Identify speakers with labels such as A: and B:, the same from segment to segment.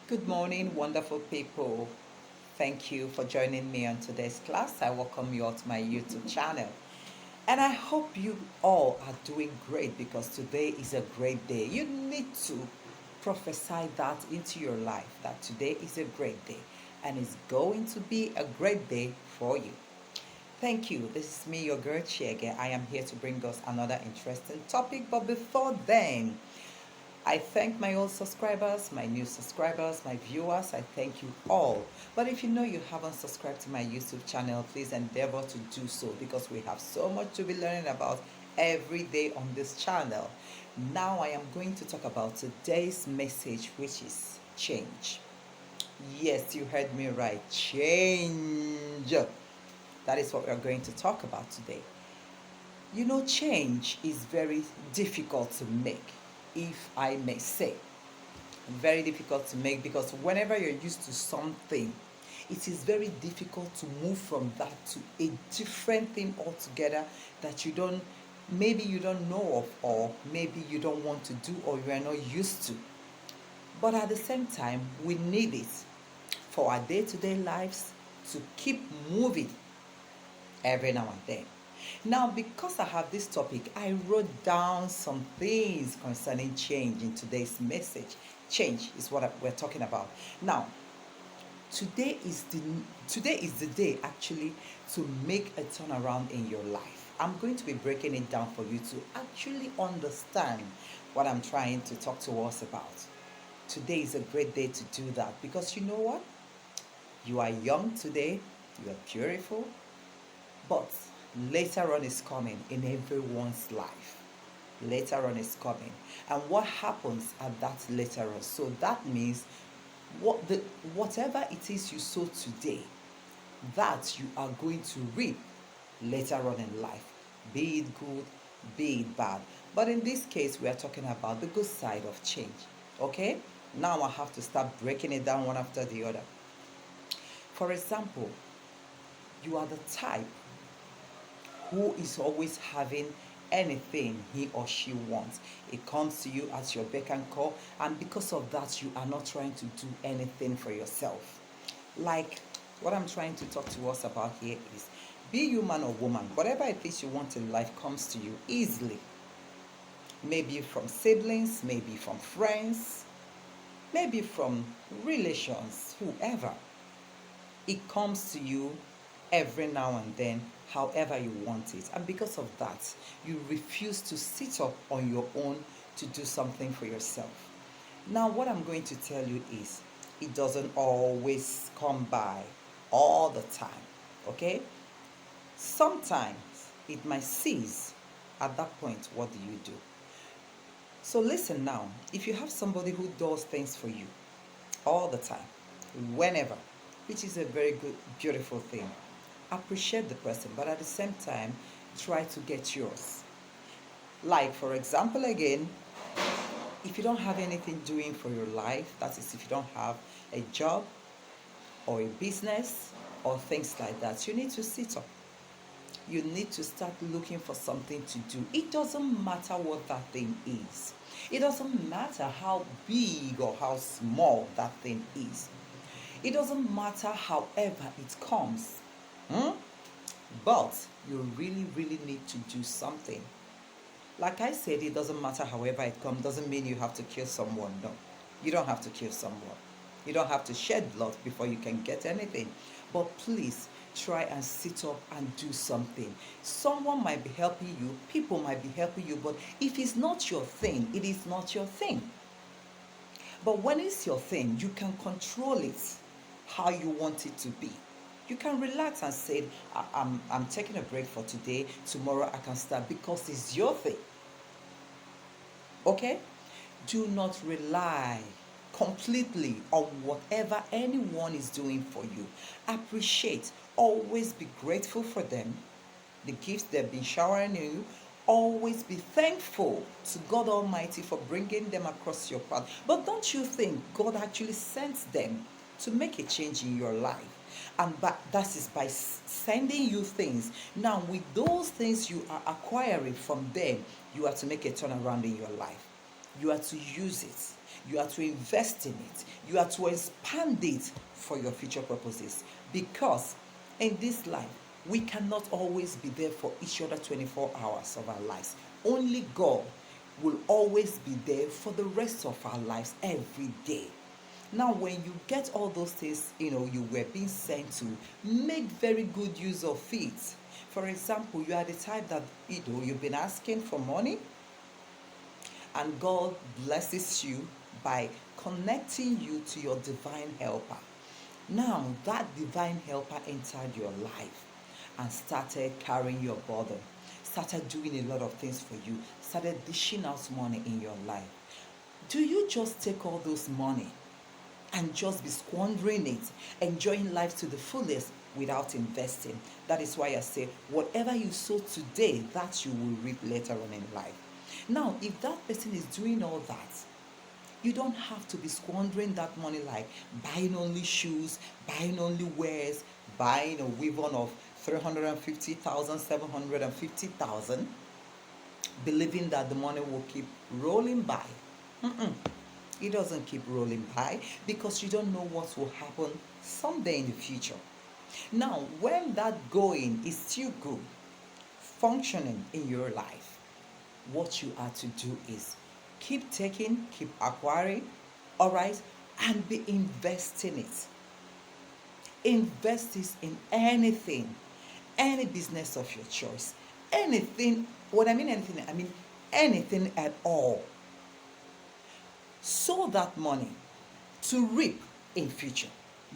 A: Good morning, wonderful people. Thank you for joining me on today's class. I welcome you all to my YouTube channel. And I hope you all are doing great because today is a great day. You need to prophesy that into your life that today is a great day and it's going to be a great day for you. Thank you. This is me, your girl Chiege. I am here to bring us another interesting topic. But before then, I thank my old subscribers, my new subscribers, my viewers. I thank you all. But if you know you haven't subscribed to my YouTube channel, please endeavor to do so because we have so much to be learning about every day on this channel. Now I am going to talk about today's message, which is change. Yes, you heard me right. Change. That is what we are going to talk about today. You know, change is very difficult to make, if I may say. Very difficult to make because whenever you're used to something, it is very difficult to move from that to a different thing altogether that maybe you don't know of, or maybe you don't want to do, or you are not used to. But at the same time, we need it for our day to day lives to keep moving every now and then. Now, because I have this topic, I wrote down some things concerning change in today's message. Change is what we're talking about. Now, today is the today is the day actually to make a turnaround in your life. I'm going to be breaking it down for you to actually understand what I'm trying to talk to us about. Today is a great day to do that because you know what? You are young today, you are beautiful, but later on is coming in everyone's life. Later on is coming. And what happens at that later on? So that means whatever it is you sow today, that you are going to reap later on in life. Be it good, be it bad. But in this case, we are talking about the good side of change. Okay? Now I have to start breaking it down one after the other. For example, you are the type who is always having anything he or she wants. It comes to you at your beck and call, and because of that, you are not trying to do anything for yourself. Like what I'm trying to talk to us about here is be you man or woman, whatever it is you want in life comes to you easily. Maybe from siblings, maybe from friends, maybe from relations, whoever. It comes to you every now and then, however you want it. And because of that, you refuse to sit up on your own to do something for yourself. Now, what I'm going to tell you is it doesn't always come by all the time, okay? Sometimes it might cease. At that point, what do you do? So, listen now, if you have somebody who does things for you all the time, whenever, which is a very good, beautiful thing, appreciate the person, but at the same time, try to get yours. Like, for example, again, if you don't have anything doing for your life, that is, if you don't have a job or a business or things like that, you need to sit up. You need to start looking for something to do. It doesn't matter what that thing is. It doesn't matter how big or how small that thing is. It doesn't matter however it comes. Hmm? But you really, really need to do something. Like I said, it doesn't matter however it comes, doesn't mean you have to kill someone. No, you don't have to kill someone. You don't have to shed blood before you can get anything. But please try and sit up and do something. Someone might be helping you, people might be helping you, but if it's not your thing, it is not your thing. But when it's your thing, you can control it how you want it to be. You can relax and say, I'm taking a break for today. Tomorrow I can start because it's your thing. Okay? Do not rely completely on whatever anyone is doing for you. Appreciate. Always be grateful for them, the gifts they've been showering you. Always be thankful to God Almighty for bringing them across your path. But don't you think God actually sends them to make a change in your life? And that is by sending you things. Now, with those things you are acquiring from them, you are to make a turnaround in your life. You are to use it. You are to invest in it. You are to expand it for your future purposes. Because in this life, we cannot always be there for each other 24 hours of our lives. Only God will always be there for the rest of our lives every day. Now, when you get all those things, you were being sent to, make very good use of it. For example, you are the type that, you've been asking for money, and God blesses you by connecting you to your divine helper. Now, that divine helper entered your life and started carrying your burden, started doing a lot of things for you, started dishing out money in your life. Do you just take all those money and just be squandering it, enjoying life to the fullest without investing? That is why I say, whatever you sow today, that you will reap later on in life. Now, if that person is doing all that, you don't have to be squandering that money, like buying only shoes, buying only wares, buying a weave-on of 350,000, 750,000, believing that the money will keep rolling by. It doesn't keep rolling by, because you don't know what will happen someday in the future. Now, when that going is still good, functioning in your life, what you are to do is keep taking, keep acquiring, all right, and be investing it. Invest this in anything, any business of your choice, anything. When I mean anything, I mean anything at all. Sow that money to reap in future.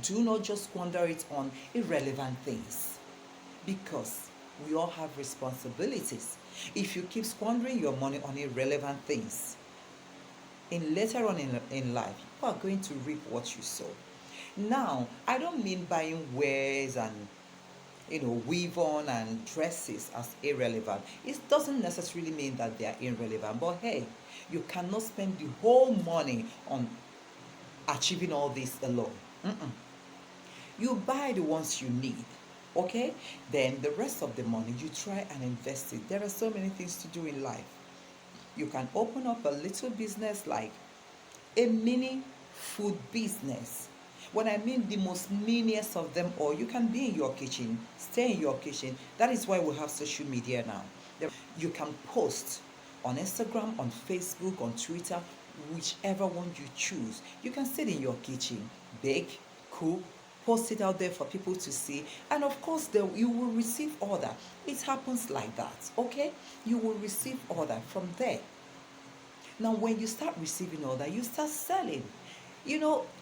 A: Do not just squander it on irrelevant things, because we all have responsibilities. If you keep squandering your money on irrelevant things, later on in life, you are going to reap what you sow. Now, I don't mean buying wares and weave on and dresses as irrelevant. It doesn't necessarily mean that they are irrelevant, but hey, you cannot spend the whole money on achieving all this alone. You buy the ones you need, okay? Then the rest of the money, you try and invest it. There are so many things to do in life. You can open up a little business, like a mini food business. When I mean the most miniest of them all, you can be in your kitchen, stay in your kitchen. That is why we have social media now. You can post on Instagram, on Facebook, on Twitter, whichever one you choose. You can sit in your kitchen, bake, cook, post it out there for people to see, and of course you will receive order. It happens like that, okay? You will receive order from there. Now, when you start receiving order, you start selling.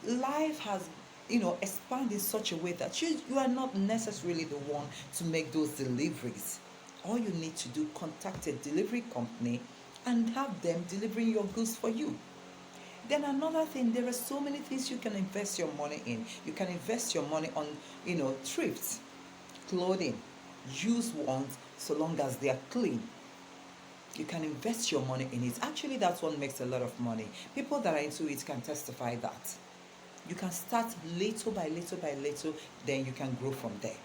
A: Life has expanded in such a way that you are not necessarily the one to make those deliveries. All you need to do, contact a delivery company and have them delivering your goods for you. Then another thing, there are so many things you can invest your money in. You can invest your money on, thrifts, clothing, used ones, so long as they are clean. You can invest your money in it. Actually, that one makes a lot of money. People that are into it can testify that. You can start little by little by little, then you can grow from there.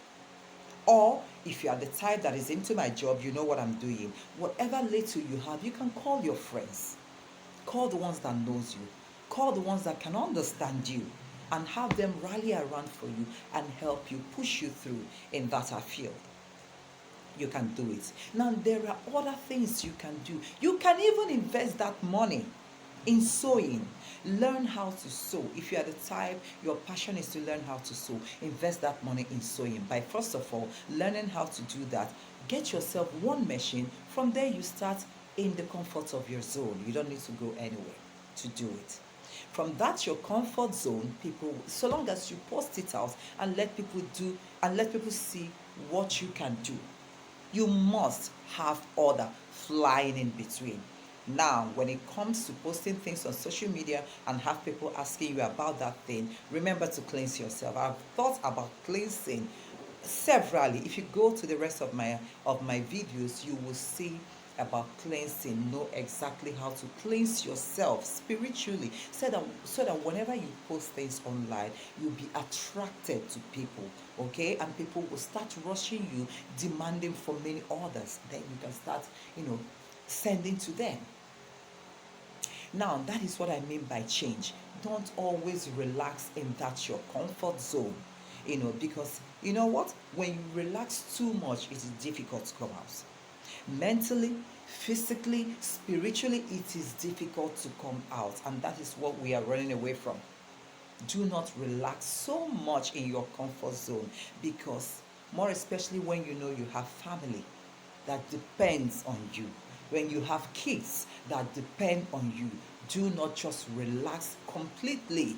A: Or if you are the type that is into my job, you know what I'm doing. Whatever little you have, you can call your friends. Call the ones that knows you. Call the ones that can understand you, and have them rally around for you and help you, push you through in that field. You can do it. Now, there are other things you can do. You can even invest that money in sewing. Learn how to sew. If you are the type, your passion is to learn how to sew, invest that money in sewing by, first of all, learning how to do that. Get yourself one machine. From there, you start in the comfort of your zone. You don't need to go anywhere to do it. From that, your comfort zone, people, so long as you post it out and let people do, and let people see what you can do, you must have order flying in between. Now, when it comes to posting things on social media and have people asking you about that thing, remember to cleanse yourself. I've thought about cleansing severally. If you go to the rest of my videos, you will see about cleansing. Know exactly how to cleanse yourself spiritually, so that whenever you post things online, you'll be attracted to people, okay? And people will start rushing you, demanding for many orders. Then you can start sending to them. Now, that is what I mean by change. Don't always relax in that your comfort zone, because you know what? When you relax too much, it is difficult to come out. Mentally, physically, spiritually, it is difficult to come out, and that is what we are running away from. Do not relax so much in your comfort zone, because more especially when you know you have family that depends on you, when you have kids that depend on you, do not just relax completely.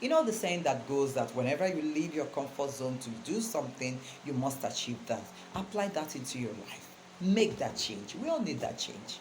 A: You know the saying that goes that whenever you leave your comfort zone to do something, you must achieve that. Apply that into your life. Make that change. We all need that change.